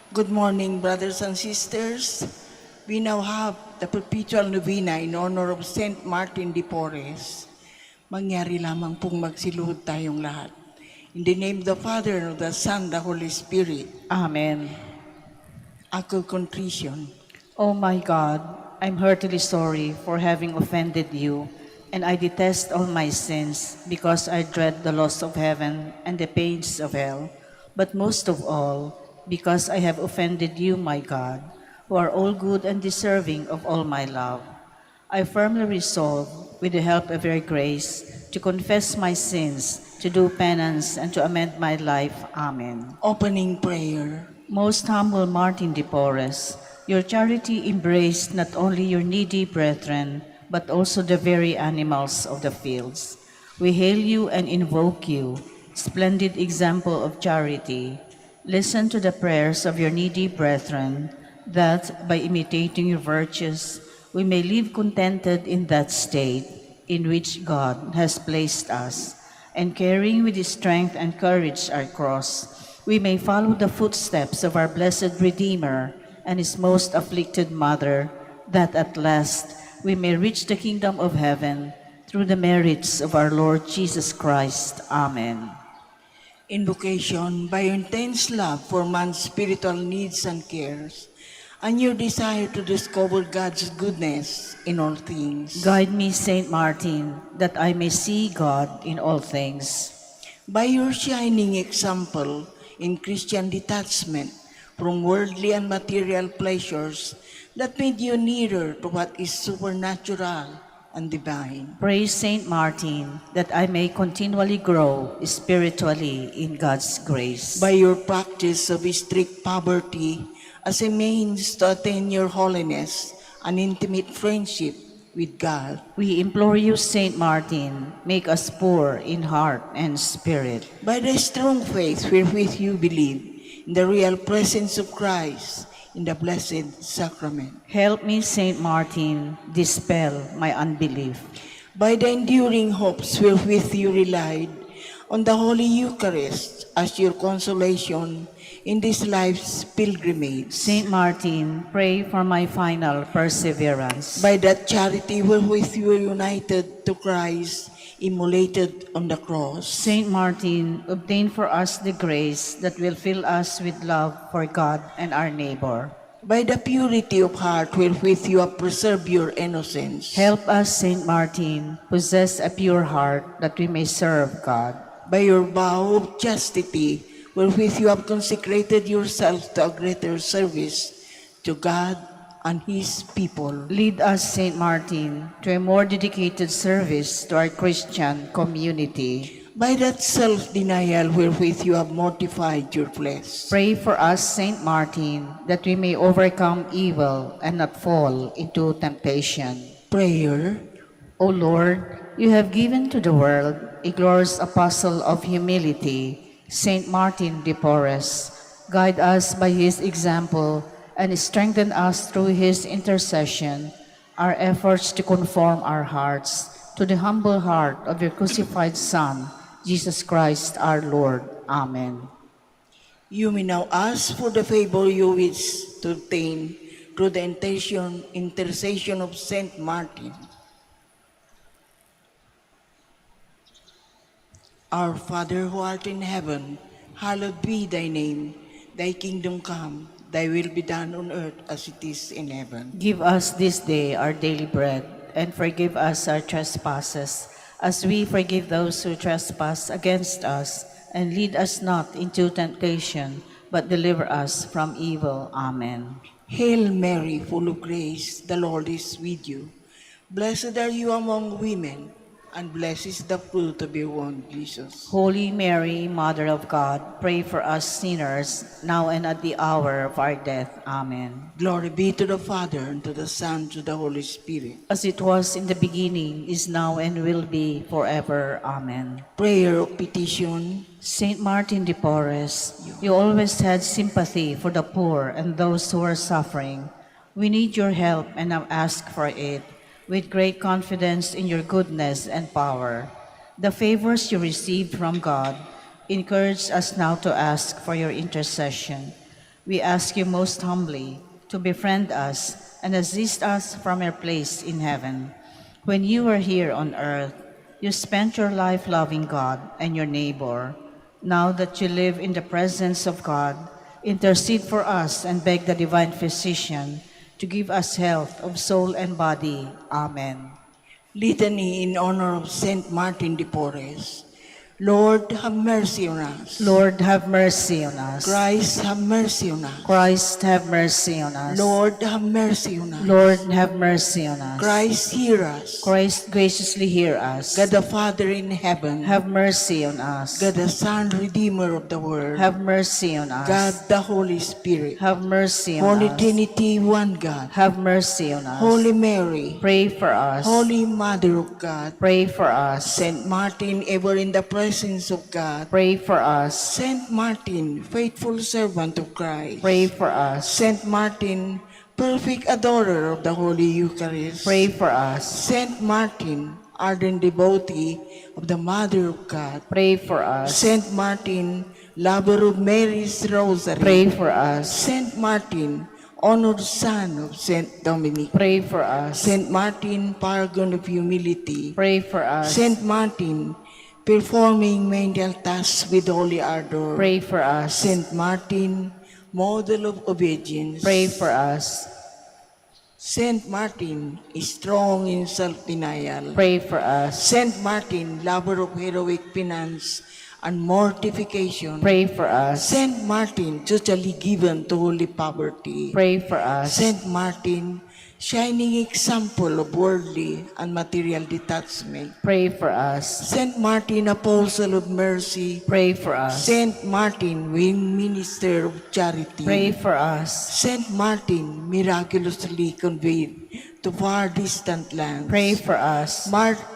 Good morning, brothers and sisters. We now have the perpetual novena in honor of Saint Martin de Porres. Mangyari lamang pong magsiluhod tayong lahat. In the name of the Father, and of the Son, and the Holy Spirit. Amen. Ako contrition. Oh my God, I'm heartily sorry for having offended you, and I detest all my sins because I dread the loss of heaven and the pains of hell. But most of all, because I have offended you, my God, who are all good and deserving of all my love. I firmly resolve, with the help of your grace, to confess my sins, to do penance, and to amend my life. Amen. Opening prayer. Most humble Martin de Porres, your charity embraced not only your needy brethren, but also the very animals of the fields. We hail you and invoke you, splendid example of charity. Listen to the prayers of your needy brethren, that by imitating your virtues, we may live contented in that state in which God has placed us, and carrying with strength and courage our cross, we may follow the footsteps of our blessed Redeemer and his most afflicted Mother, that at last we may reach the kingdom of heaven through the merits of our Lord Jesus Christ. Amen. Invocation. By your intense love for man's spiritual needs and cares, and your desire to discover God's goodness in all things. Guide me, Saint Martin, that I may see God in all things. By your shining example in Christian detachment from worldly and material pleasures that made you nearer to what is supernatural and divine. Praise Saint Martin, that I may continually grow spiritually in God's grace. By your practice of strict poverty as a means to attain your holiness and intimate friendship with God. We implore you, Saint Martin, make us poor in heart and spirit. By the strong faith wherewith you believe in the real presence of Christ in the Blessed Sacrament. Help me, Saint Martin, dispel my unbelief. By the enduring hopes wherewith you relied on the Holy Eucharist as your consolation in this life's pilgrimage. Saint Martin, pray for my final perseverance. By that charity wherewith you were united to Christ, immolated on the cross. Saint Martin, obtain for us the grace that will fill us with love for God and our neighbor. By the purity of heart wherewith you have preserved your innocence. Help us, Saint Martin, possess a pure heart that we may serve God. By your vow of chastity wherewith you have consecrated yourself to a greater service to God and His people. Lead us, Saint Martin, to a more dedicated service to our Christian community. By that self-denial wherewith you have mortified your flesh. Pray for us, Saint Martin, that we may overcome evil and not fall into temptation. Prayer. O Lord, you have given to the world a glorious apostle of humility, Saint Martin de Porres. Guide us by his example and strengthen us through his intercession, our efforts to conform our hearts to the humble heart of your crucified Son, Jesus Christ our Lord. Amen. You may now ask for the favor you wish to obtain through the intercession of Saint Martin. Our Father who art in heaven, hallowed be thy name. Thy kingdom come, thy will be done on earth as it is in heaven. Give us this day our daily bread, and forgive us our trespasses, as we forgive those who trespass against us. And lead us not into temptation, but deliver us from evil. Amen. Hail Mary, full of grace, the Lord is with you. Blessed are you among women, and blessed is the fruit of your womb, Jesus. Holy Mary, Mother of God, pray for us sinners, now and at the hour of our death. Amen. Glory be to the Father, and to the Son, and to the Holy Spirit. As it was in the beginning, is now, and will be forever. Amen. Prayer of petition. Saint Martin de Porres, you always had sympathy for the poor and those who are suffering. We need your help and now ask for it with great confidence in your goodness and power. The favors you received from God encourage us now to ask for your intercession. We ask you most humbly to befriend us and assist us from your place in heaven. When you were here on earth, you spent your life loving God and your neighbor. Now that you live in the presence of God, intercede for us and beg the divine physician to give us health of soul and body. Amen. Litany in honor of Saint Martin de Porres. Lord, have mercy on us. Lord, have mercy on us. Christ, have mercy on us. Christ, have mercy on us. Lord, have mercy on us. Lord, have mercy on us. Christ, hear us. Christ, graciously hear us. God the Father in heaven. Have mercy on us. God the Son, Redeemer of the world. Have mercy on us. God the Holy Spirit. Have mercy on Holy us. Trinity, one God. Have mercy on us. Holy Mary. Pray for us. Holy Mother of God. Pray for us. Saint Martin, ever in the presence of God. Pray for us. Saint Martin, faithful servant of Christ. Pray for us. Saint Martin, perfect adorer of the Holy Eucharist. Pray for us. Saint Martin, ardent devotee of the Mother of God. Pray for us. Saint Martin, lover of Mary's Rosary. Pray for us. Saint Martin, honored son of Saint Dominic. Pray for us. Saint Martin, paragon of humility. Pray for us. Saint Martin, performing menial tasks with holy ardor. Pray for us. Saint Martin, model of obedience. Pray for us. Saint Martin, strong in self-denial. Pray for us. Saint Martin, lover of heroic penance and mortification. Pray for us. Saint Martin, totally given to holy poverty. Pray for us. Saint Martin, shining example of worldly and material detachment. Pray for us. Saint Martin, apostle of mercy. Pray for us. Saint Martin, wing minister of charity. Pray for us. Saint Martin, miraculously conveyed to far distant lands. Pray for us.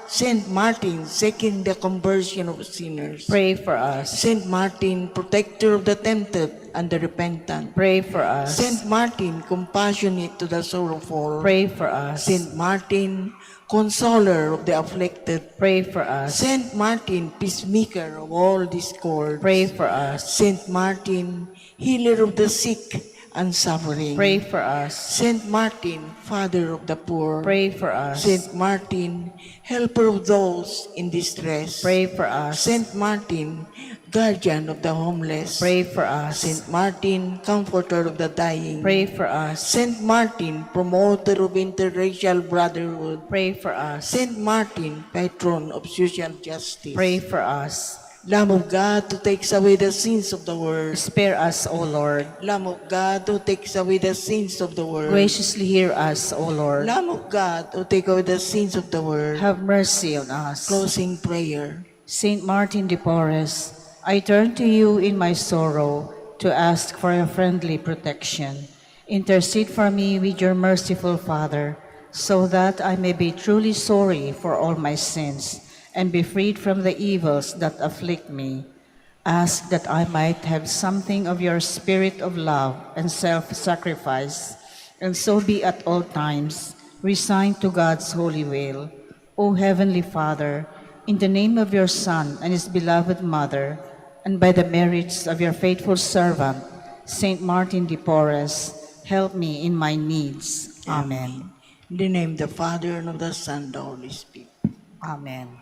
Saint Martin, seeking the conversion of sinners. Pray for us. Saint Martin, protector of the tempted and the repentant. Pray for us. Saint Martin, compassionate to the sorrowful. Pray for us. Saint Martin, consoler of the afflicted. Pray for us. Saint Martin, peacemaker of all discord. Pray for us. Saint Martin, healer of the sick and suffering. Pray for us. Saint Martin, father of the poor. Pray for us. Saint Martin, helper of those in distress. Pray for us. Saint Martin, guardian of the homeless. Pray for us. Saint Martin, comforter of the dying. Pray for us. Saint Martin, promoter of interracial brotherhood. Pray for us. Saint Martin, patron of social justice. Pray for us. Lamb of God who takes away the sins of the world. Spare us, O Lord. Lamb of God who takes away the sins of the world. Graciously hear us, O Lord. Lamb of God who take away the sins of the world. Have mercy on us. Closing prayer. Saint Martin de Porres, I turn to you in my sorrow to ask for your friendly protection. Intercede for me with your merciful Father, so that I may be truly sorry for all my sins and be freed from the evils that afflict me. Ask that I might have something of your spirit of love and self-sacrifice, and so be at all times resigned to God's holy will. O Heavenly Father, in the name of your Son and his beloved Mother, and by the merits of your faithful servant, Saint Martin de Porres, help me in my needs. Amen. In the name of the Father, and of the Son, and the Holy Spirit. Amen.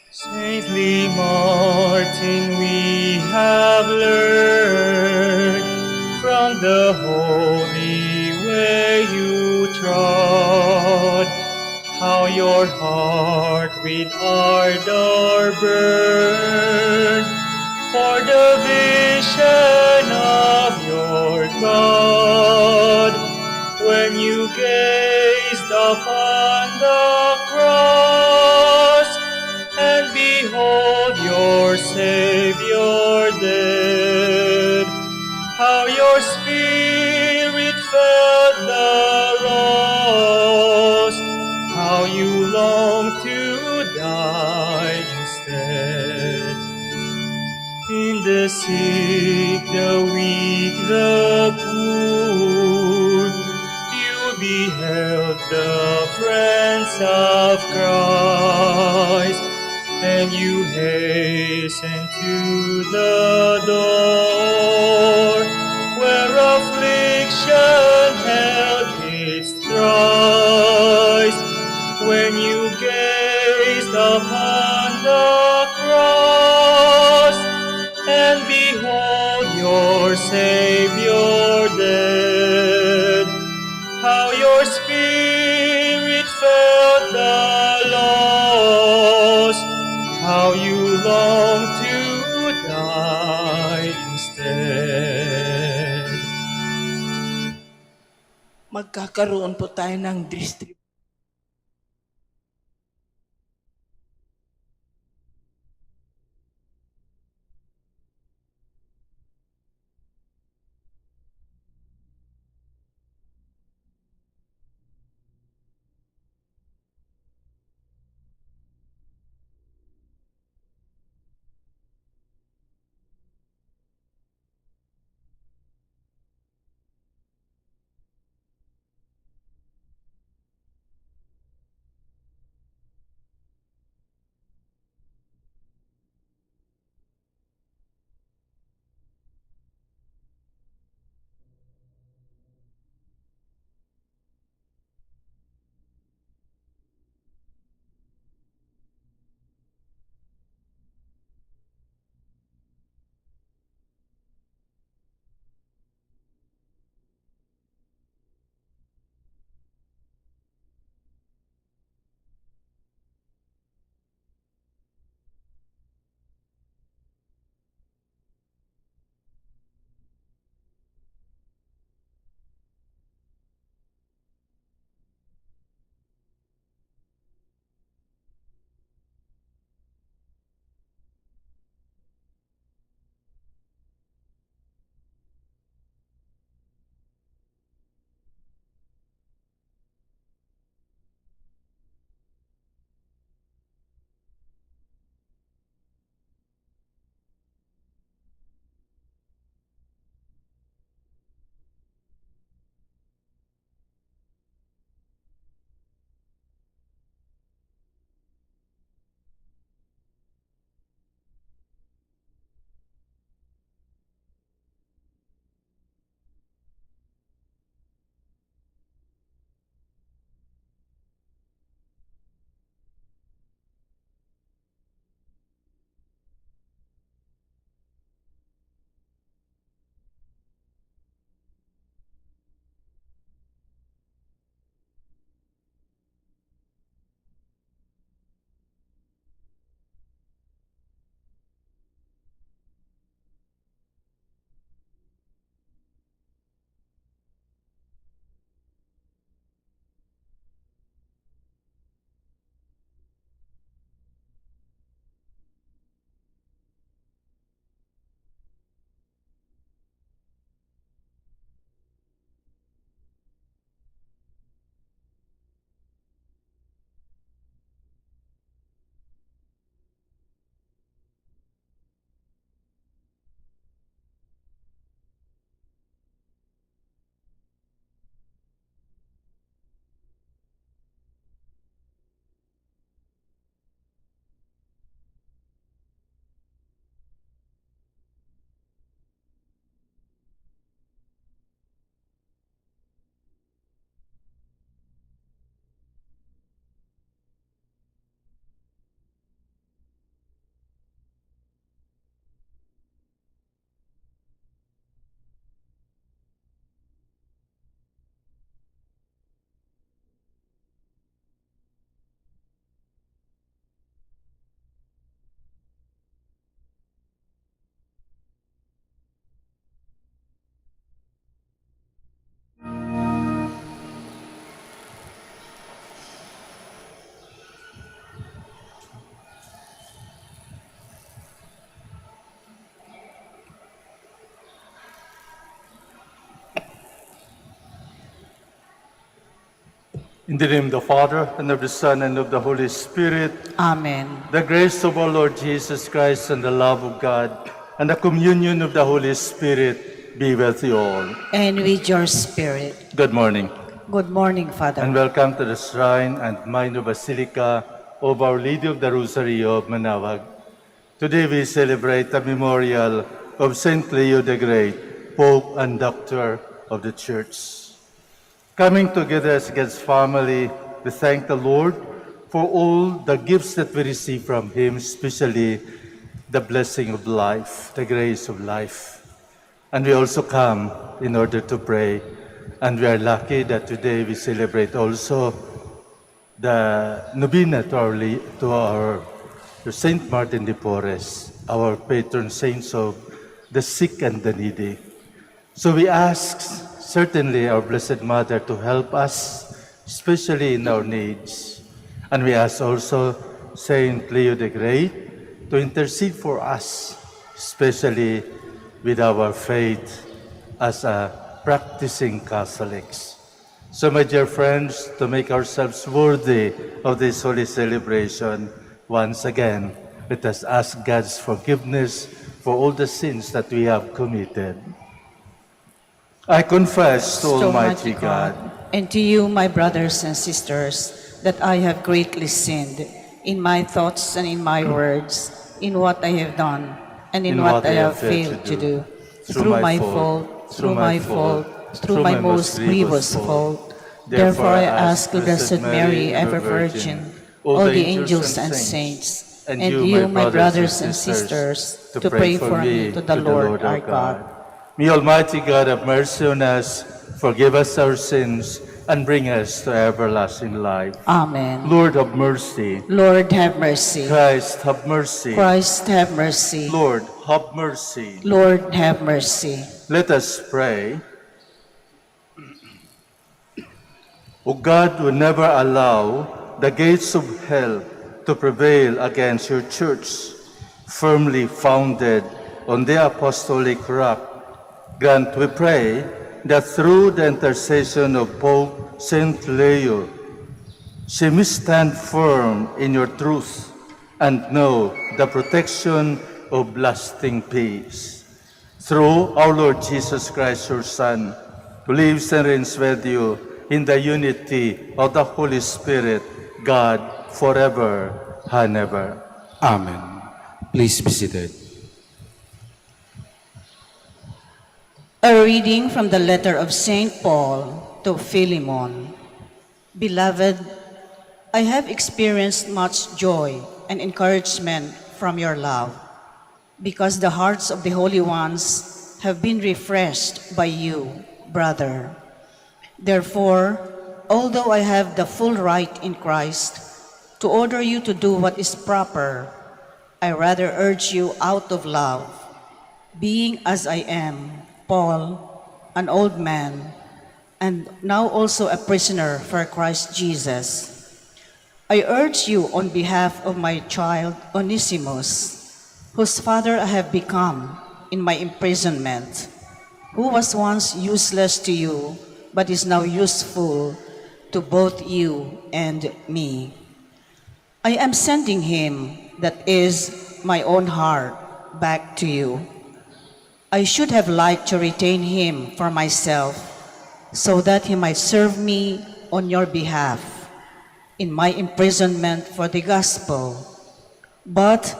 Saintly Martin, we have learned from the holy way you trod, how your heart with ardor burned for the vision of your God, when you gazed upon the cross, and behold your Savior dead, how your spirit felt the loss, how you longed to die instead. In the sick, the weak, the poor, you beheld of the friends of Christ, and you hasten to the door where affliction held its thrice. When you gazed upon the cross and behold your Savior dead, how your spirit felt the loss, how you long to die instead. Magkakaroon po tayo ng distribution. In the name of the Father, and of the Son, and of the Holy Spirit, Amen. the grace of our Lord Jesus Christ, and the love of God, and the communion of the Holy Spirit be with you all. And with your spirit. Good morning. Good morning, Father. And welcome to the shrine and minor basilica of Our Lady of the Rosary of Manaoag. Today we celebrate the memorial of Saint Leo the Great, Pope and Doctor of the Church. Coming together as God's family, we thank the Lord for all the gifts that we receive from Him, especially the blessing of life, the grace of life. And we also come in order to pray. And we are lucky that today we celebrate also the novena to Saint Martin de Porres, our patron saints of the sick and the needy. So we ask certainly our Blessed Mother to help us, especially in our needs. And we ask also Saint Leo the Great to intercede for us, especially with our faith as a practicing Catholics. So my dear friends, to make ourselves worthy of this holy celebration, once again, let us ask God's forgiveness for all the sins that we have committed. I confess to Almighty God and to you, my brothers and sisters, that I have greatly sinned in my thoughts and in my words, in what I have done and in what I have failed to do, through my fault, through my most grievous fault. Therefore I ask the Blessed Mary, ever Virgin, all the angels and saints, and you, my brothers and sisters, to pray for me to the Lord our God. May Almighty God have mercy on us, forgive us our sins, and bring us to everlasting life. Amen. Lord have mercy. Lord have mercy. Christ have mercy. Christ have mercy. Lord have mercy. Lord have mercy. Let us pray. O God, who never allow the gates of hell to prevail against your church, firmly founded on the apostolic rock, grant, we pray, that through the intercession of Pope Saint Leo, she may stand firm in your truth and know the protection of lasting peace. Through our Lord Jesus Christ, your Son, who lives and reigns with you in the unity of the Holy Spirit, God, forever and ever. Amen. Please be seated. A reading from the letter of St. Paul to Philemon. Beloved, I have experienced much joy and encouragement from your love, because the hearts of the holy ones have been refreshed by you, brother. Therefore, although I have the full right in Christ to order you to do what is proper, I rather urge you out of love, being as I am, Paul, an old man, and now also a prisoner for Christ Jesus. I urge you on behalf of my child Onesimus, whose father I have become in my imprisonment, who was once useless to you, but is now useful to both you and me. I am sending him, that is, my own heart, back to you. I should have liked to retain him for myself, so that he might serve me on your behalf in my imprisonment for the gospel. But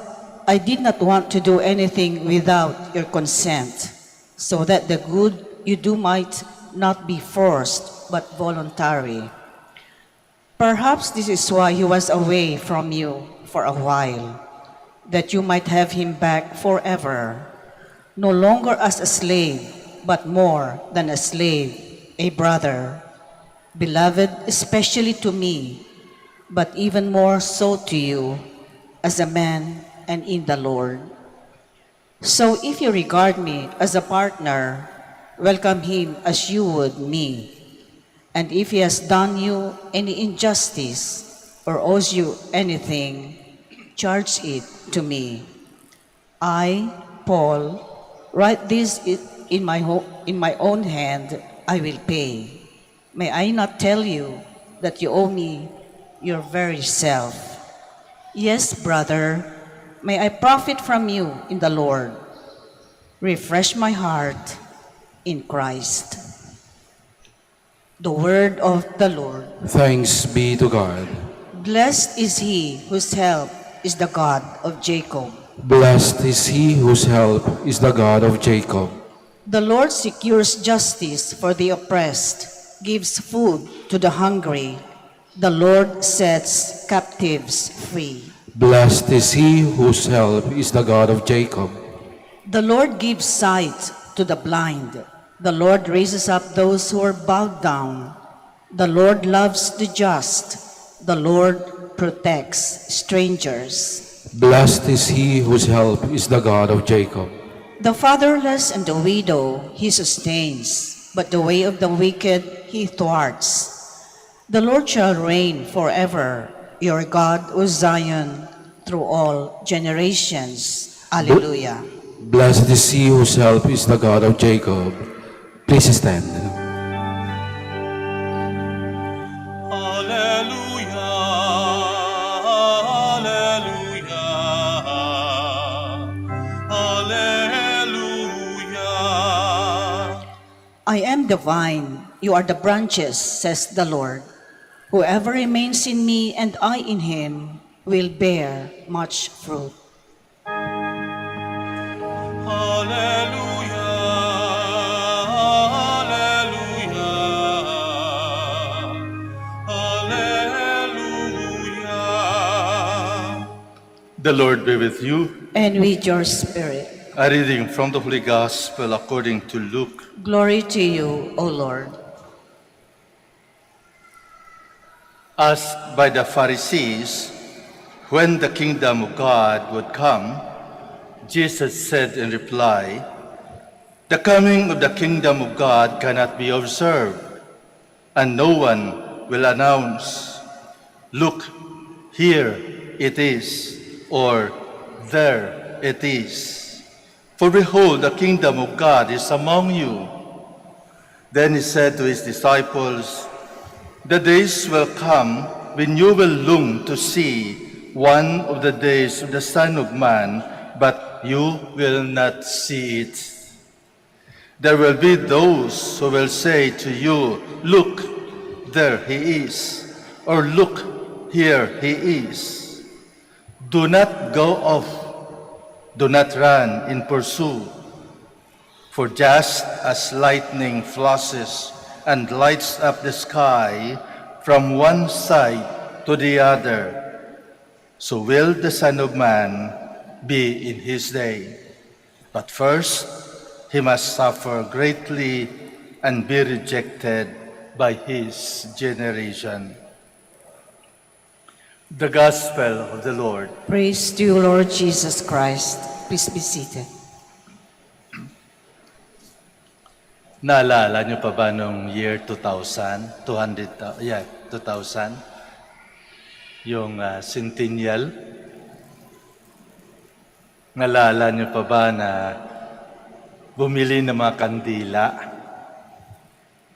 I did not want to do anything without your consent, so that the good you do might not be forced, but voluntary. Perhaps this is why he was away from you for a while, that you might have him back forever, no longer as a slave, but more than a slave, a brother, beloved especially to me, but even more so to you, as a man and in the Lord. So if you regard me as a partner, welcome him as you would me. And if he has done you any injustice or owes you anything, charge it to me. I, Paul, write this in my own hand, I will pay. May I not tell you that you owe me your very self? Yes, brother, may I profit from you in the Lord. Refresh my heart in Christ. The word of the Lord. Thanks be to God. Blessed is he whose help is the God of Jacob. Blessed is he whose help is the God of Jacob. The Lord secures justice for the oppressed, gives food to the hungry. The Lord sets captives free. Blessed is he whose help is the God of Jacob. The Lord gives sight to the blind. The Lord raises up those who are bowed down. The Lord loves the just. The Lord protects strangers. Blessed is he whose help is the God of Jacob. The fatherless and the widow he sustains, but the way of the wicked he thwarts. The Lord shall reign forever, your God, O Zion, through all generations. Alleluia. Blessed is he whose help is the God of Jacob. Please stand. Alleluia, alleluia, alleluia. I am the vine, you are the branches, says the Lord. Whoever remains in me and I in him will bear much fruit. Alleluia, alleluia, alleluia. The Lord be with you. And with your spirit. A reading from the Holy Gospel according to Luke. Glory to you, O Lord. Asked by the Pharisees when the kingdom of God would come, Jesus said in reply, "The coming of the kingdom of God cannot be observed, and no one will announce, 'Look, here it is,' or 'There it is.' For behold, the kingdom of God is among you." Then he said to his disciples, "The days will come when you will long to see one of the days of the Son of Man, but you will not see it. There will be those who will say to you, 'Look, there he is,' or 'Look, here he is.' Do not go off, do not run in pursuit. For just as lightning flashes and lights up the sky from one side to the other, so will the Son of Man be in his day. But first, he must suffer greatly and be rejected by his generation." The Gospel of the Lord. Praise to you, Lord Jesus Christ. Please be seated. Naalala niyo pa ba nung year 2000? 2000? Yung centennial? Naalala niyo pa ba na bumili ng mga kandila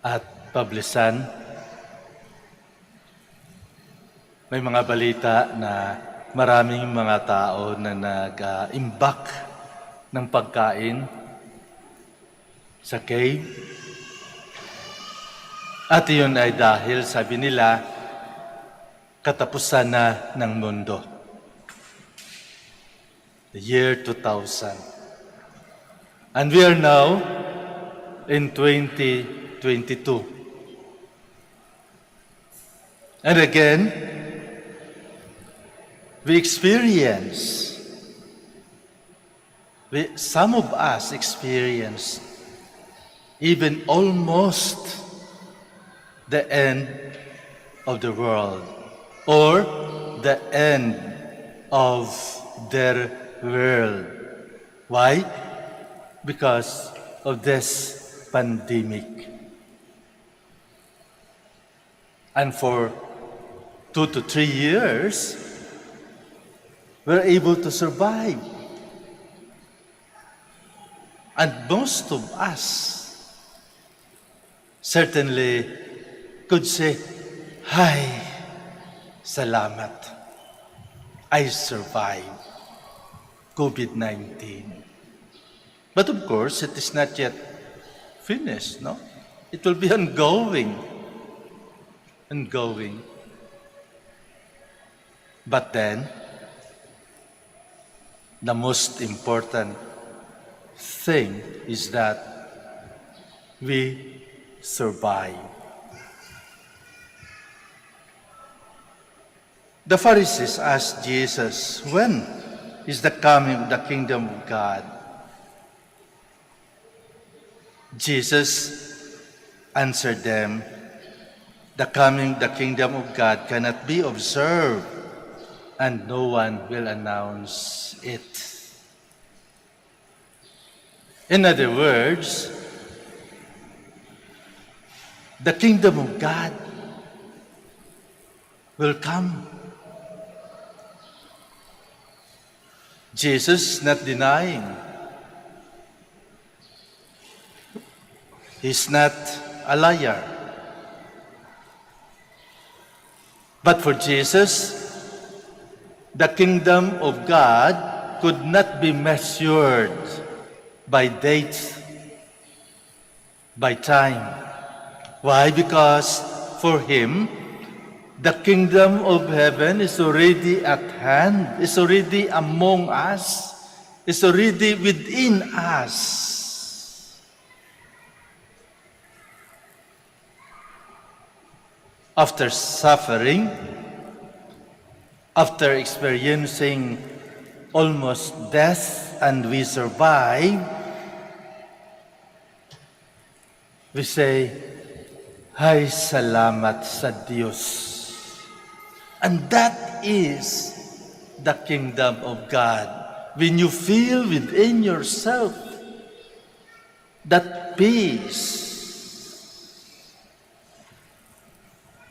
at pablisan? May mga balita na maraming mga tao na nag-imbak ng pagkain sa cave. At iyon ay dahil, sabi nila, katapusan na ng mundo. The year 2000. And we are now in 2022. And again, some of us experience even almost the end of the world or the end of their world. Why? Because of this pandemic. And for 2 to 3 years, we're able to survive. And most of us certainly could say, "Hi, salamat. I survived COVID-19. But of course, it is not yet finished, no? It will be ongoing and going. But then, the most important thing is that we survive. The Pharisees asked Jesus, when is the coming of the kingdom of God? Jesus answered them, the coming of the kingdom of God cannot be observed, and no one will announce it. In other words, the kingdom of God will come. Jesus not denying. He's not a liar. But for Jesus, the kingdom of God could not be measured by dates, by time. Why? Because for him, the kingdom of heaven is already at hand, is already among us, is already within us. After suffering, after experiencing almost death and we survive, we say, "Ay, salamat sa Diyos." And that is the kingdom of God. When you feel within yourself that peace,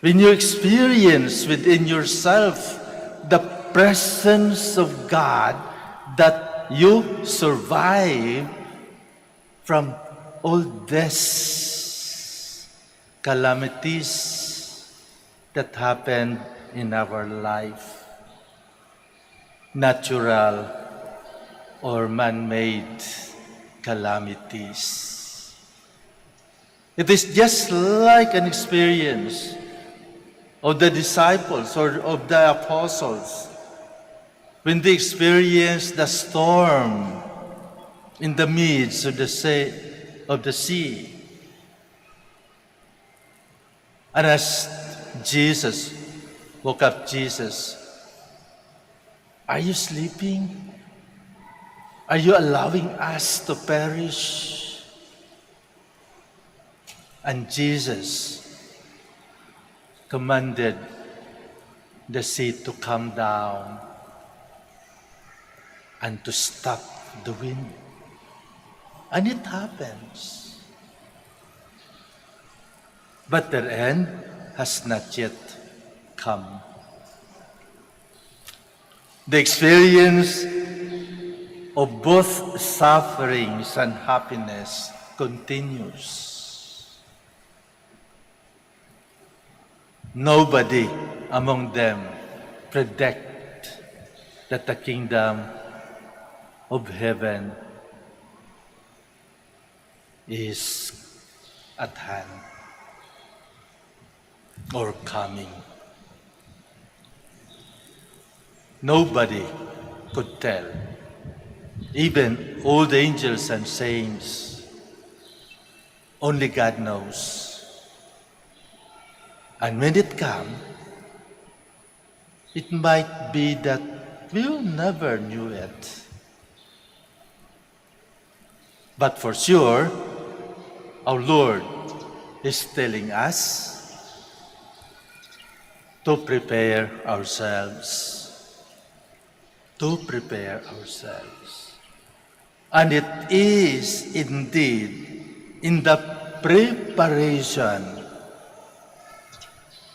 when you experience within yourself the presence of God, that you survive from all these calamities that happened in our life, natural or man-made calamities. It is just like an experience of the disciples or of the apostles when they experienced the storm in the midst of the sea. And as Jesus woke up, Jesus, are you sleeping? Are you allowing us to perish? And Jesus commanded the sea to come down and to stop the wind. And it happens. But their end has not yet come. The experience of both sufferings and happiness continues. Nobody among them predict that the kingdom of heaven is at hand or coming. Nobody could tell. Even all the angels and saints, only God knows. And when it comes, it might be that we'll never knew it. But for sure, our Lord is telling us to prepare ourselves. To prepare ourselves. And it is indeed in the preparation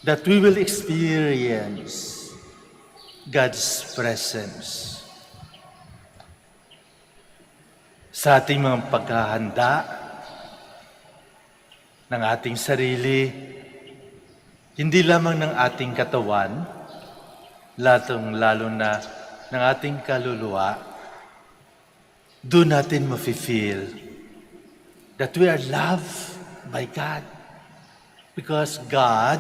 that we will experience God's presence. Sa ating mga paghahanda ng ating sarili, hindi lamang ng ating katawan, lalo na ng ating kaluluwa, doon natin mafe-feel that we are loved by God. Because God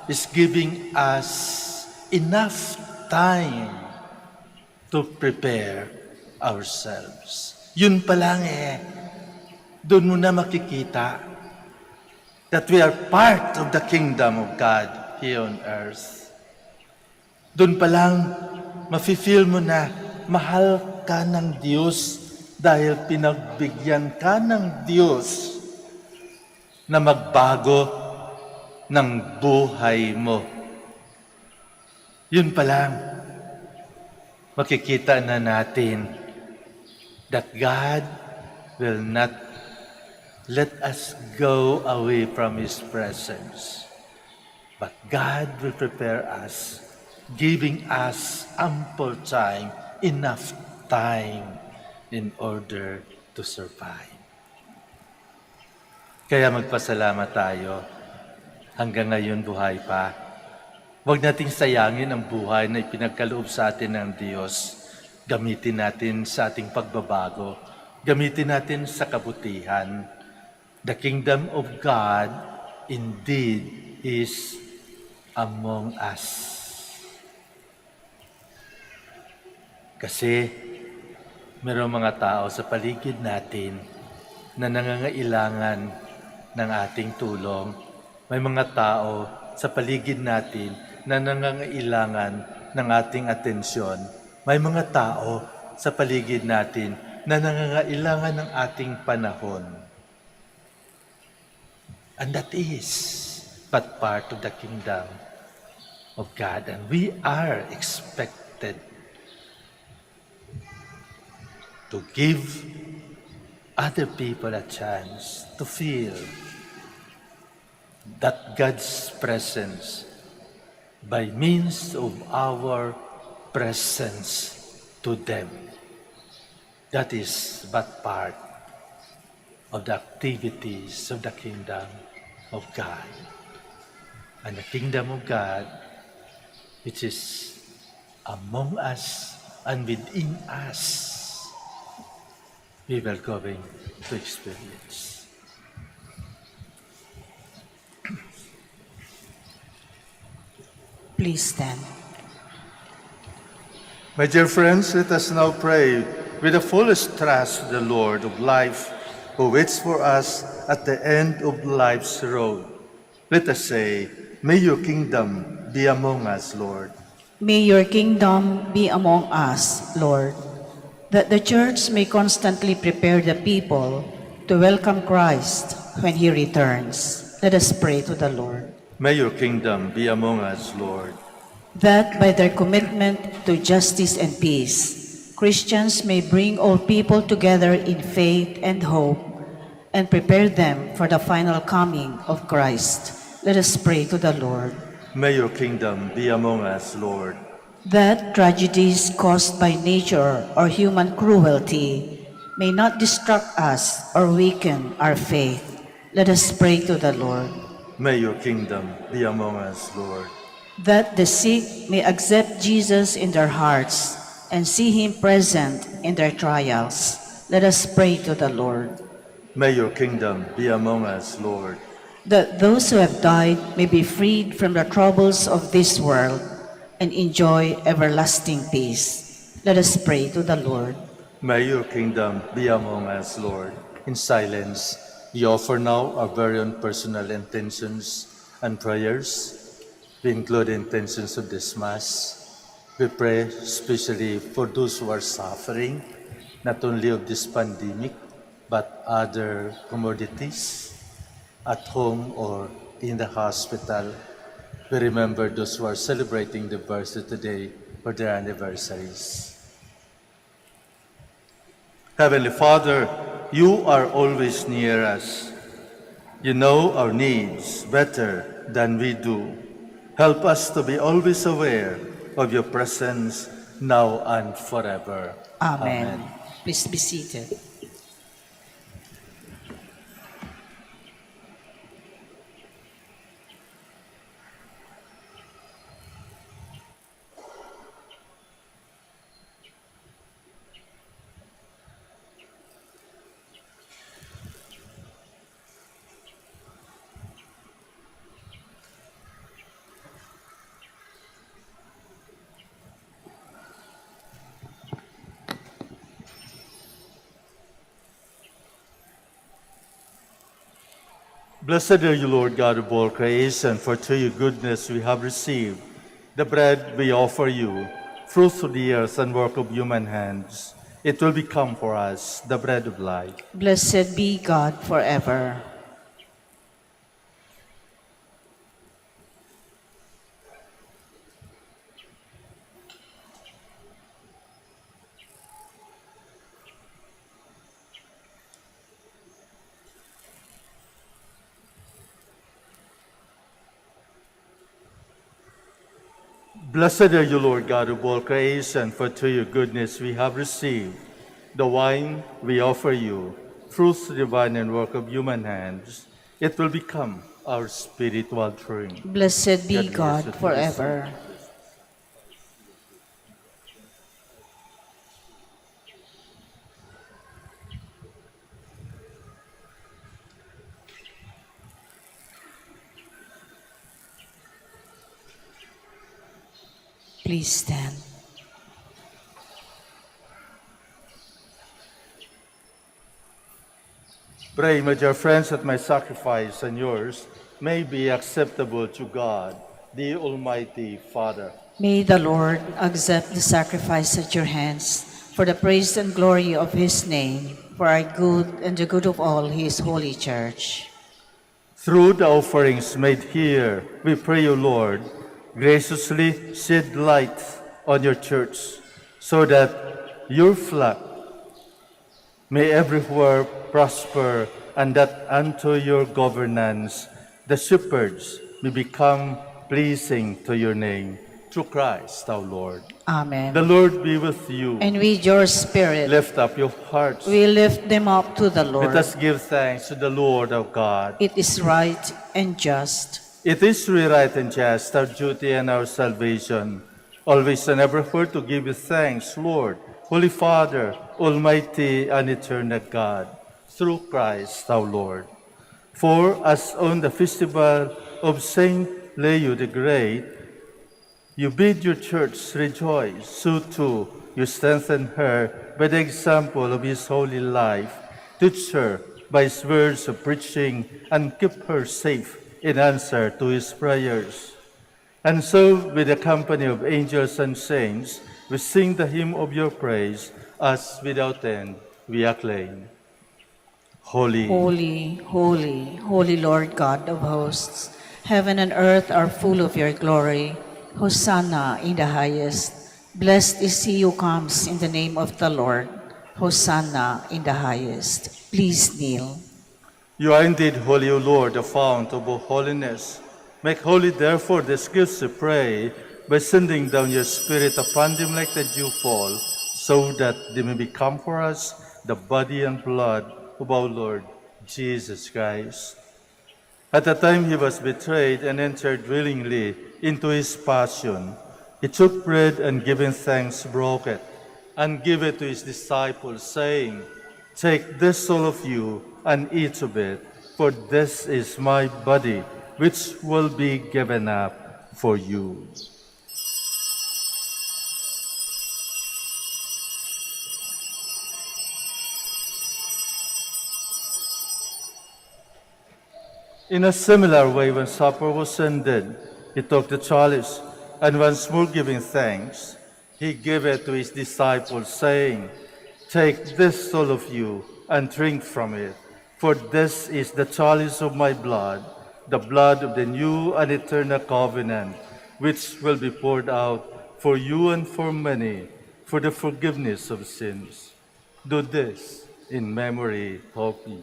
is giving us enough time to prepare ourselves. Yun pa lang doon mo na makikita that we are part of the kingdom of God here on earth. Doon pa lang, mafe-feel mo na mahal ka ng Diyos dahil pinagbigyan ka ng Diyos na magbago ng buhay mo. Yun pa lang, makikita na natin that God will not let us go away from His presence. But God will prepare us, giving us ample time, enough time in order to survive. Kaya magpasalamat tayo. Hanggang ngayon buhay pa. Huwag nating sayangin ang buhay na ipinagkaloob sa atin ng Diyos. Gamitin natin sa ating pagbabago. Gamitin natin sa kabutihan. The kingdom of God indeed is among us. Kasi mayroong mga tao sa paligid natin na nangangailangan ng ating tulong. May mga tao sa paligid natin na nangangailangan ng ating atensyon. May mga tao sa paligid natin na nangangailangan ng ating panahon. And that is but part of the kingdom of God. And we are expected to give other people a chance to feel that God's presence by means of our presence to them. That is but part of the activities of the kingdom of God. And the kingdom of God, which is among us and within us, we will going to experience. Please stand. My dear friends, let us now pray with the fullest trust to the Lord of life, who waits for us at the end of life's road. Let us say, may your kingdom be among us, Lord. May your kingdom be among us, Lord, that the Church may constantly prepare the people to welcome Christ when He returns. Let us pray to the Lord. May your kingdom be among us, Lord. That by their commitment to justice and peace, Christians may bring all people together in faith and hope and prepare them for the final coming of Christ. Let us pray to the Lord. May your kingdom be among us, Lord. That tragedies caused by nature or human cruelty may not distract us or weaken our faith. Let us pray to the Lord. May your kingdom be among us, Lord. That the sick may accept Jesus in their hearts and see Him present in their trials. Let us pray to the Lord. May your kingdom be among us, Lord. That those who have died may be freed from the troubles of this world and enjoy everlasting peace. Let us pray to the Lord. May your kingdom be among us, Lord. In silence, we offer now our very own personal intentions and prayers. We include the intentions of this Mass. We pray especially for those who are suffering, not only of this pandemic, but other commodities at home or in the hospital. We remember those who are celebrating the birthday today for their anniversaries. Heavenly Father, you are always near us. You know our needs better than we do. Help us to be always aware of your presence now and forever. Amen. Please be seated. Blessed are you, Lord God of all creation, for through your goodness we have received the bread we offer you, fruit of the earth and work of human hands. It will become for us the bread of life. Blessed be God forever. Blessed are you, Lord God of all creation, for through your goodness we have received the wine we offer you, fruits divine and work of human hands. It will become our spiritual drink. Blessed be God bless God you to forever. receive. Please stand. Pray, my dear friends, that my sacrifice and yours may be acceptable to God, the Almighty Father. May the Lord accept the sacrifice at your hands for the praise and glory of his name, for our good and the good of all his holy church. Through the offerings made here, we pray you, Lord, graciously shed light on your church, so that your flock may everywhere prosper, and that unto your governance the shepherds may become pleasing to your name. Through Christ our Lord. Amen. The Lord be with you. And with your spirit, Lift up your hearts. we lift them up to the Let Lord. us give thanks to the Lord our God. It is right and just. It is really right and just, our duty and our salvation, always and everywhere to give you thanks, Lord, Holy Father, Almighty and eternal God, through Christ our Lord. For as on the festival of Saint Leo the Great, you bid your church rejoice, so too you strengthen her by the example of his holy life. Teach her by his words of preaching and keep her safe in answer to his prayers. And so, with the company of angels and saints, we sing the hymn of your praise, as without end we acclaim. Holy, Holy, holy, holy Lord God of hosts, heaven and earth are full of your glory. Hosanna in the highest. Blessed is he who comes in the name of the Lord. Hosanna in the highest. Please kneel. you are indeed holy, O Lord, the fount of all holiness. Make holy, therefore, these gifts, we pray, by sending down your Spirit upon them like the dewfall, so that they may become for us the body and blood of our Lord Jesus Christ. At the time he was betrayed and entered willingly into his passion, he took bread and giving thanks, broke it, and gave it to his disciples, saying, "Take this, all of you, and eat of it, for this is my body, which will be given up for you." In a similar way, when supper was ended, he took the chalice, and once more giving thanks, he gave it to his disciples, saying, "Take this, all of you, and drink from it, for this is the chalice of my blood, the blood of the new and eternal covenant, which will be poured out for you and for many for the forgiveness of sins. Do this in memory of me."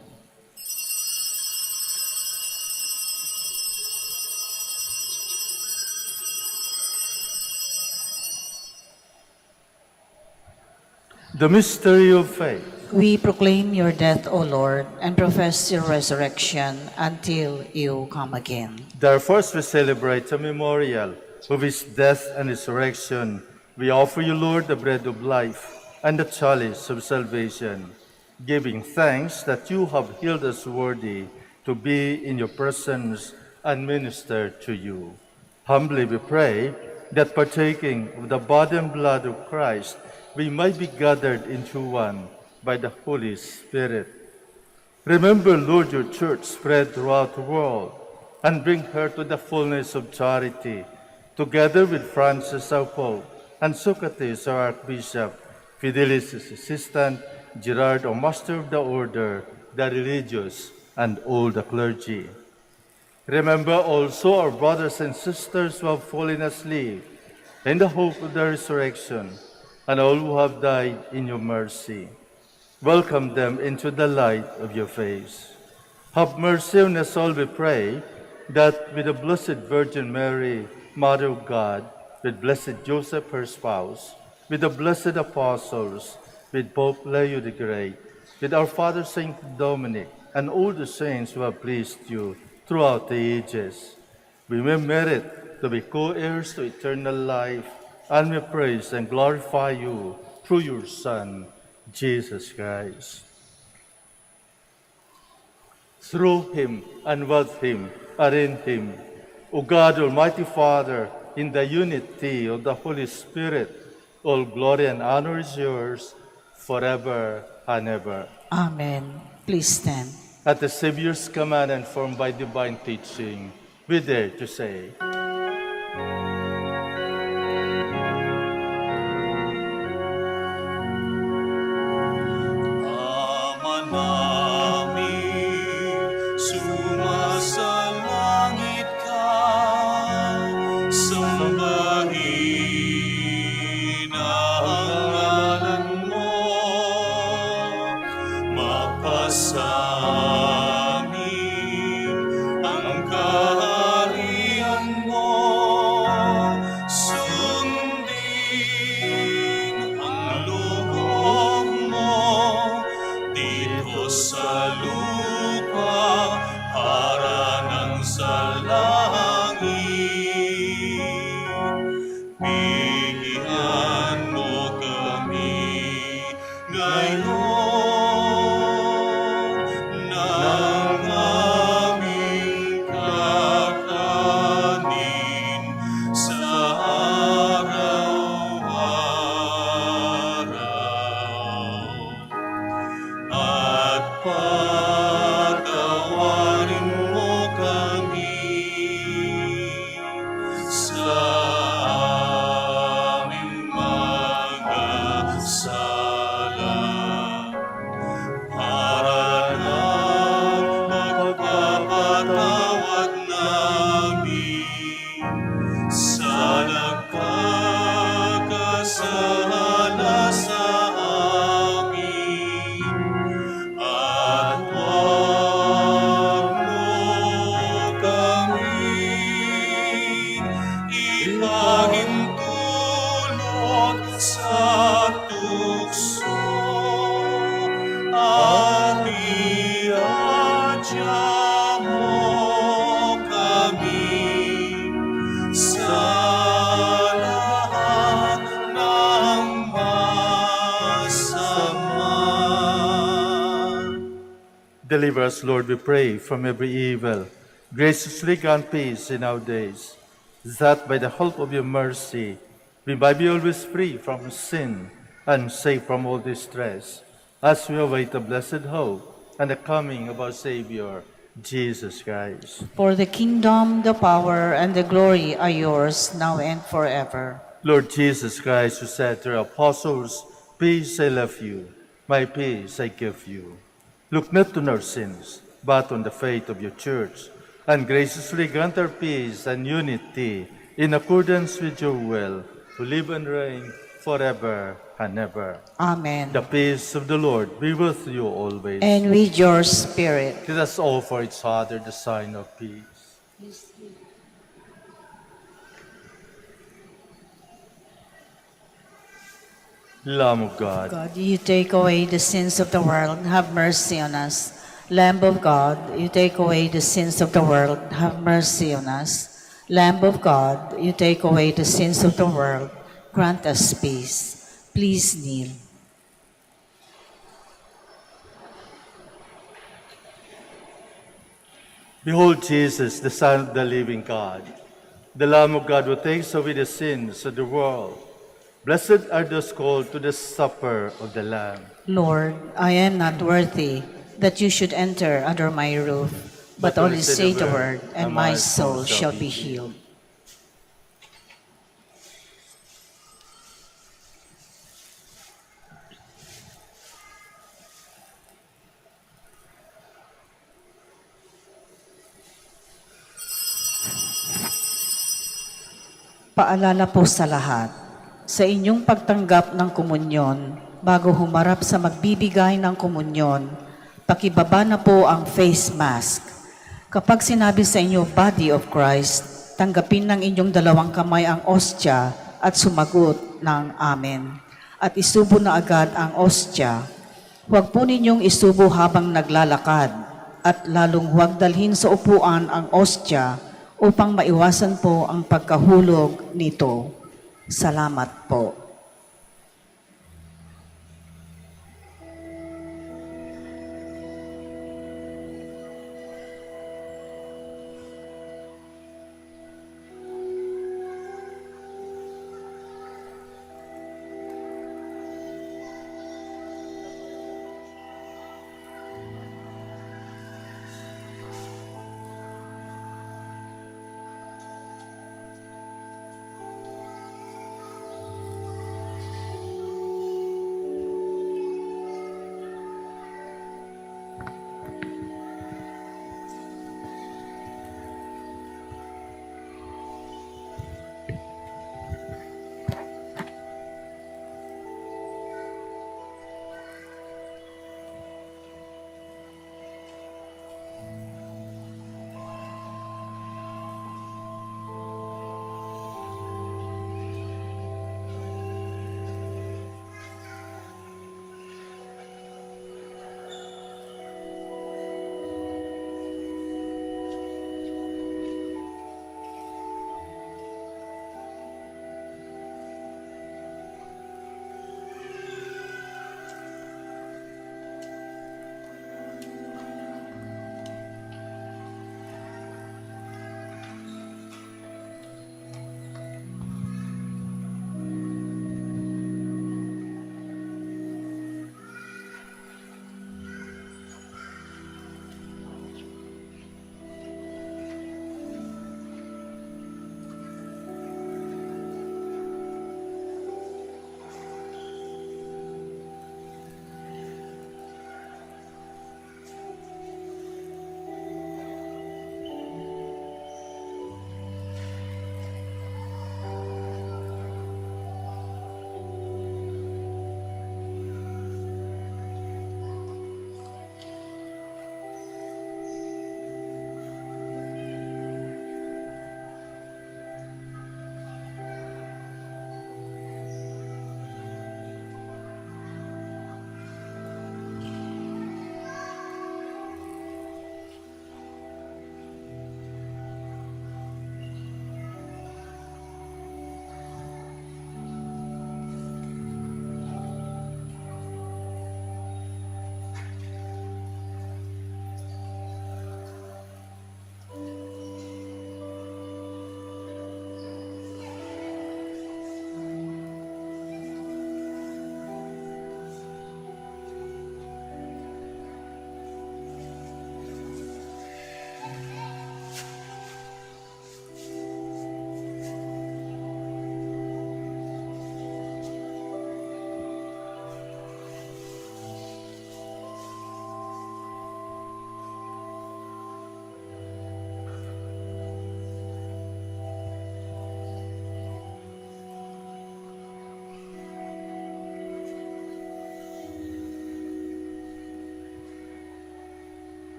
The mystery of faith. We proclaim your death, O Lord, and profess your resurrection until you come again. Therefore, as we celebrate the memorial of his death and resurrection, we offer you, Lord, the bread of life and the chalice of salvation, giving thanks that you have healed us worthy to be in your presence and minister to you. Humbly we pray that partaking of the body and blood of Christ, we might be gathered into one by the Holy Spirit. Remember, Lord, your church spread throughout the world, and bring her to the fullness of charity, together with Francis our Pope, and Socrates our Archbishop, Fidelis his assistant, Gerard our Master of the Order, the religious, and all the clergy. Remember also our brothers and sisters who have fallen asleep in the hope of the resurrection, and all who have died in your mercy. Welcome them into the light of your face. Have mercy on us all, we pray, that with the Blessed Virgin Mary, Mother of God, with Blessed Joseph, her spouse, with the blessed apostles, with Pope Leo the Great, with our Father Saint Dominic, and all the saints who have pleased you throughout the ages, we may merit to be co-heirs to eternal life, and we praise and glorify you through your Son, Jesus Christ. Through him, and with him, and in him, O God, Almighty Father, in the unity of the Holy Spirit, all glory and honor is yours forever and ever. Amen. Please stand. At the Savior's command and formed by divine teaching, we dare to say, Ama namin, sumasalangit ka, sambahin ang ngalan mo, mapasamin ang kaharian mo, sundin ang loob mo dito sa lupa para ng sa langit. Bigyan mo kami ngayon ng aming kakanin sa araw-araw. At patawarin mo kami sa aming mga sala, para ng magpapatawad namin sa nagkakasala sa amin. At huwag mo kaming ipahintulot sa tukso, at iadya mo kami sa lahat ng masama. deliver us, Lord, we pray, from every evil. Graciously grant peace in our days, that by the help of your mercy, we might be always free from sin and safe from all distress, as we await the blessed hope and the coming of our Savior, Jesus Christ. For the kingdom, the power, and the glory are yours, now and forever. Lord Jesus Christ, who said to your apostles, "Peace I left you, my peace I give you." Look not on our sins, but on the faith of your church, and graciously grant our peace and unity in accordance with your will, who live and reign forever and ever. Amen. The peace of the Lord be with you always. And with your spirit. Let us offer each other the sign of peace. Lamb of God, God, you take away the sins of the world, have mercy on us. Lamb of God, you take away the sins of the world, have mercy on us. Lamb of God, you take away the sins of the world, grant us peace. Please kneel. behold Jesus, the Son of the living God, the Lamb of God who takes away the sins of the world. Blessed are those called to the supper of the Lamb. Lord, I am not worthy that you should enter under my roof, but only say the word, and my soul shall be healed. Paalala po sa lahat, sa inyong pagtanggap ng komunyon, bago humarap sa magbibigay ng komunyon, pakibaba na po ang face mask. Kapag sinabi sa inyo, Body of Christ, tanggapin ng inyong dalawang kamay ang ostya at sumagot ng Amen. At isubo na agad ang ostya. Huwag po ninyong isubo habang naglalakad at lalong huwag dalhin sa upuan ang ostya upang maiwasan po ang pagkahulog nito. Salamat po.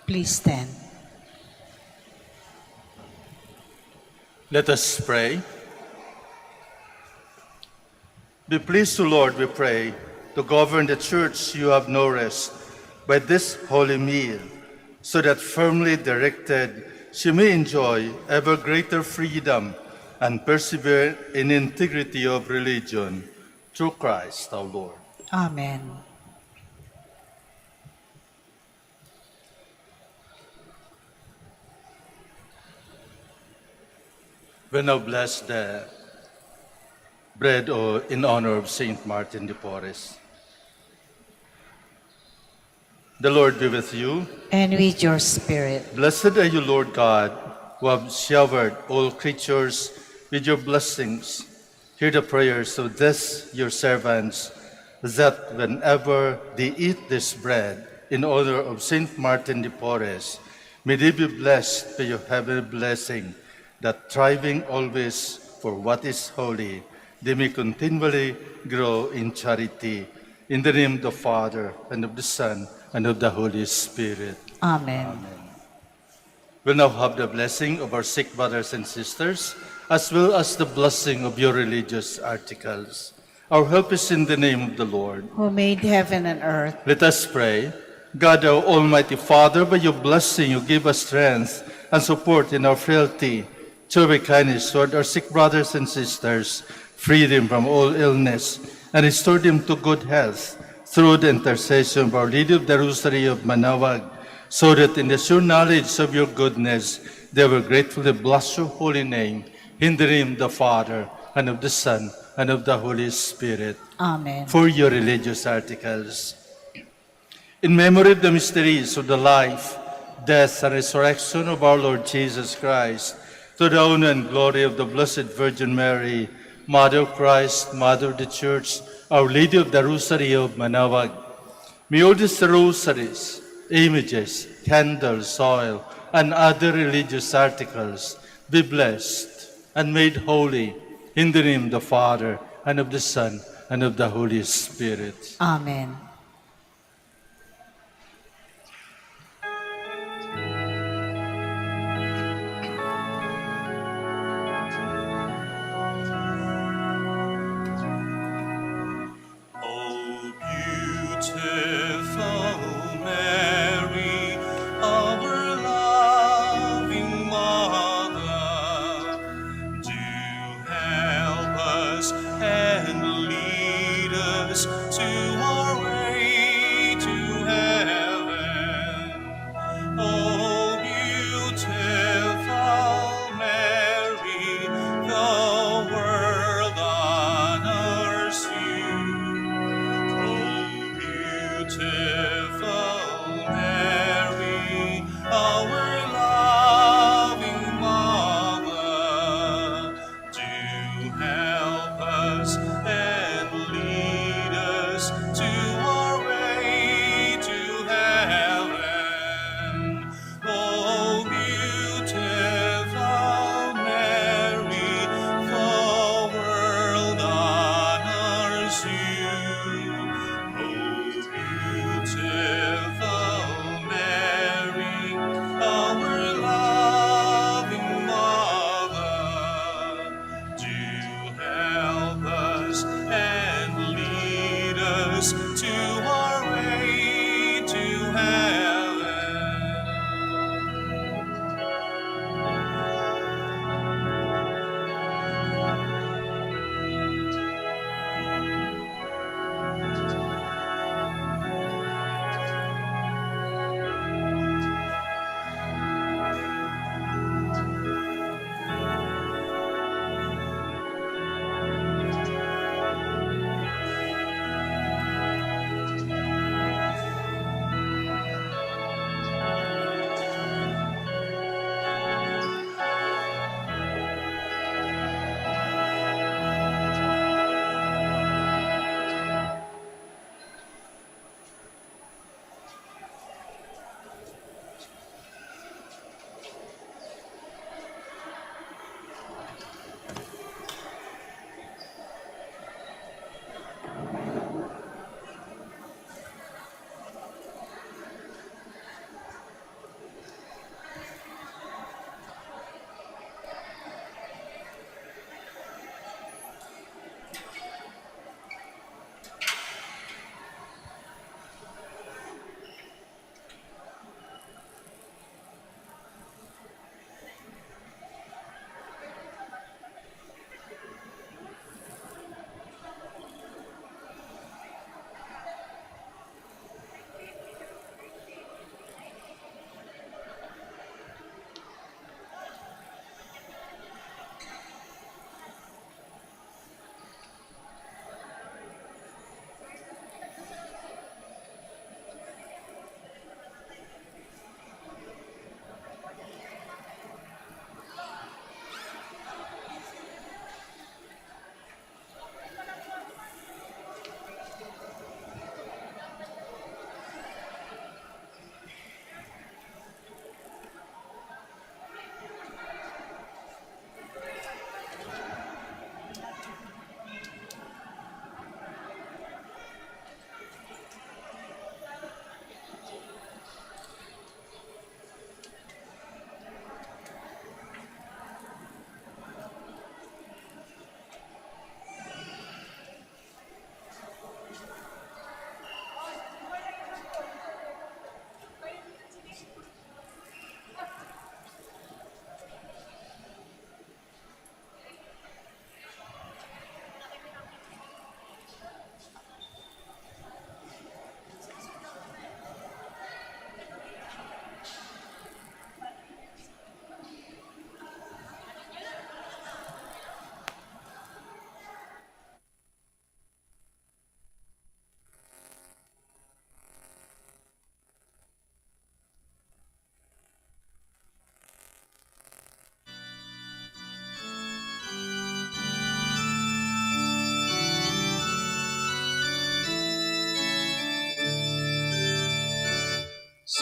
Please stand. Let us pray. Be pleased, O Lord, we pray, to govern the church you have nourished by this holy meal, so that firmly directed she may enjoy ever greater freedom and persevere in integrity of religion. Through Christ our Lord. Amen. We now bless the bread in honor of Saint Martin de Porres. The Lord be with you. And with your spirit. Blessed are you, Lord God, who have showered all creatures with your blessings. Hear the prayers of this, your servants, that whenever they eat this bread in honor of Saint Martin de Porres, may they be blessed by your heavenly blessing, that thriving always for what is holy, they may continually grow in charity. In the name of the Father, and of the Son, and of the Holy Spirit. Amen. We'll now have the blessing of our sick brothers and sisters, as well as the blessing of your religious articles. Our help is in the name of the Lord. Who made heaven and earth. Let us pray. God, our Almighty Father, by your blessing you give us strength and support in our frailty. Show your kindness toward our sick brothers and sisters, free them from all illness, and restore them to good health through the intercession of Our Lady of the Rosary of Manaoag, so that in the sure knowledge of your goodness they will gratefully bless your holy name. In the name of the Father, and of the Son, and of the Holy Spirit. Amen. For your religious articles. In memory of the mysteries of the life, death, and resurrection of our Lord Jesus Christ, to the honor and glory of the Blessed Virgin Mary, Mother of Christ, Mother of the Church, Our Lady of the Rosary of Manaoag, may all these rosaries, images, candles, oil, and other religious articles be blessed and made holy in the name of the Father, and of the Son, and of the Holy Spirit. Amen. O beautiful Mary, our loving Mother, do help us and lead us to our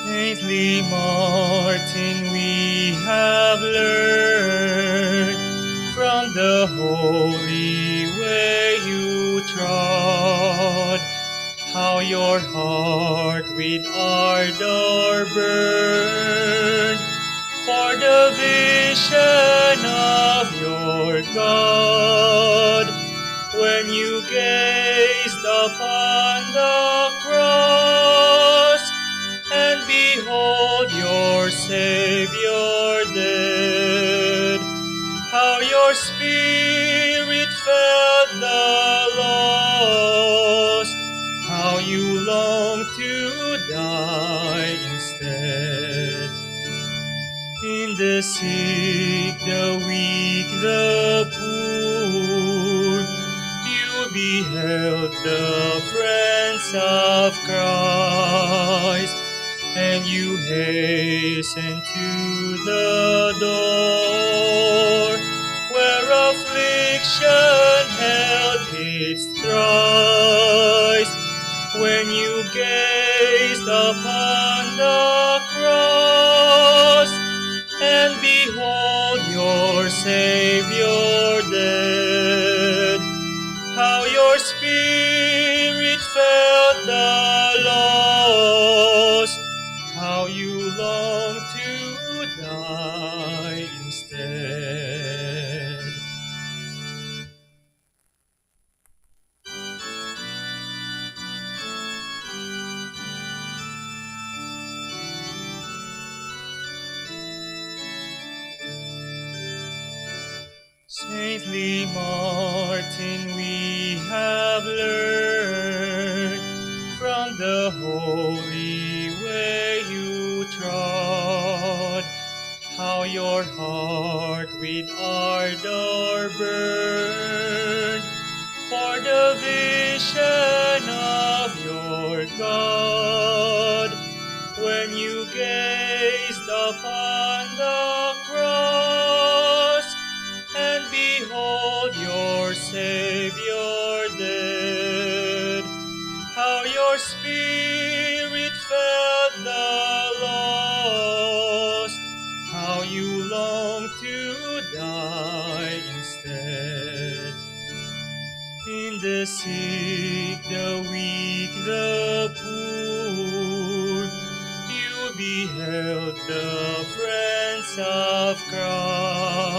Saintly Martin, we have learned from the holy way you trod, how your heart with ardor burned for the vision of your God. When you gazed upon the cross, and behold your Savior dead, how your spirit felt the loss, how you longed to die instead. In the sick, the weak, the poor, you beheld the friends of Christ, and you hastened to the door where affliction held its thrice. When you gazed upon the cross, and behold your Savior dead, how your spirit felt the loss, how you long to die instead. Saintly Martin, we have learned from the holy way you trod, how your heart with ardor burned for the vision of your God. When you gazed upon the cross, and behold your Savior dead, how your spirit felt the loss, how you long to die instead. In the sick, the weak, the poor, you beheld the friends of Christ.